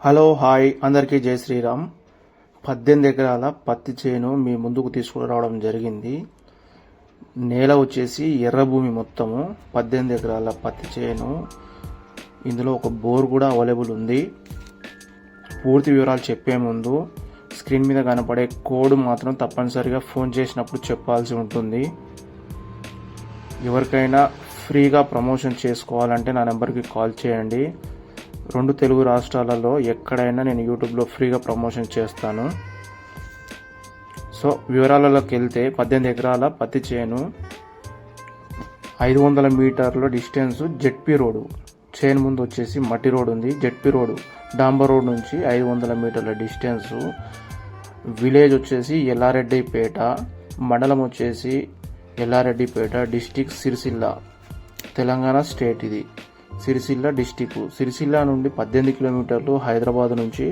Hello hi అందరికీ జై శ్రీరామ్. 18 ఎకరాల పత్తి చేను మీ ముందుకు తీసుకురావడం జరిగింది. నేల వచ్చేసి ఎర్ర భూమి మొత్తము 18 ఎకరాల పత్తి చేను. ఇందులో ఒక బోర్ కూడా అవైలబుల్ ఉంది. పూర్తి వివరాలు చెప్పే ముందు స్క్రీన్ మీద కనపడే కోడ్ మాత్రం తప్పనిసరిగా ఫోన్ చేసినప్పుడు చెప్పాల్సి ఉంటుంది. ఎవరికైనా ఫ్రీగా ప్రమోషన్ చేసుకోవాలంటే నా నెంబర్కి కాల్ చేయండి. 2 తెలుగు రాష్ట్రాలలో ఎక్కడైనా నేను యూట్యూబ్లో ఫ్రీగా ప్రమోషన్ చేస్తాను. సో వివరాలలోకి వెళ్తే 18 ఎకరాల పత్తి చేను, 500 మీటర్ల డిస్టెన్స్ జెడ్పీ రోడ్డు. చేను ముందు వచ్చేసి మట్టి రోడ్ ఉంది. జెడ్పీ రోడ్డు డాంబర్ రోడ్ నుంచి 500 మీటర్ల డిస్టెన్సు. విలేజ్ వచ్చేసి ఎల్లారెడ్డిపేట, మండలం వచ్చేసి ఎల్లారెడ్డిపేట, డిస్టిక్ సిరిసిల్ల, తెలంగాణ స్టేట్. ఇది సిరిసిల్ల డిస్టిక్. సిరిసిల్ల నుండి 18 కిలోమీటర్లు, హైదరాబాద్ నుంచి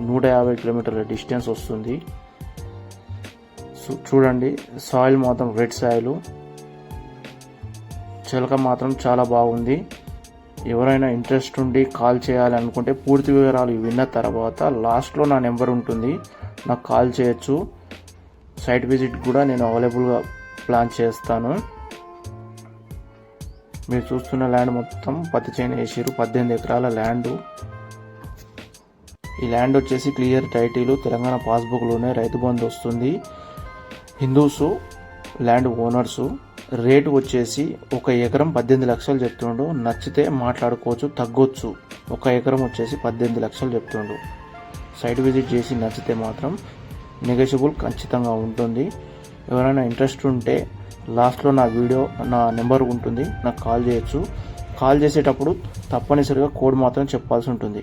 150 కిలోమీటర్ల డిస్టెన్స్ వస్తుంది. చూడండి, సాయిల్ మాత్రం రెడ్ సాయిల్, చిలక మాత్రం చాలా బాగుంది. ఎవరైనా ఇంట్రెస్ట్ ఉండి కాల్ చేయాలనుకుంటే పూర్తి వివరాలు విన్న తర్వాత లాస్ట్లో నా నెంబర్ ఉంటుంది, నాకు కాల్ చేయొచ్చు. సైట్ విజిట్ కూడా నేను అవైలబుల్గా ప్లాన్ చేస్తాను. మీరు చూస్తున్న ల్యాండ్ మొత్తం పత్తి చేను వేసారు. 18 ఎకరాల ల్యాండ్. ఈ ల్యాండ్ వచ్చేసి క్లియర్ టైటిల్, తెలంగాణ పాస్బుక్లోనే రైతు బంధు వస్తుంది. Hindus land owners. రేటు వచ్చేసి 1 ఎకరం 18 లక్షలు చెప్తుండు. నచ్చితే మాట్లాడుకోవచ్చు, తగ్గొచ్చు. 1 ఎకరం వచ్చేసి 18 లక్షలు చెప్తుండు. సైట్ విజిట్ చేసి నచ్చితే మాత్రం నెగోషియబుల్ ఖచ్చితంగా ఉంటుంది. ఎవరైనా ఇంట్రెస్ట్ ఉంటే లాస్ట్లో నా నెంబర్ ఉంటుంది, నాకు కాల్ చేయొచ్చు. కాల్ చేసేటప్పుడు తప్పనిసరిగా కోడ్ మాత్రం చెప్పాల్సి ఉంటుంది.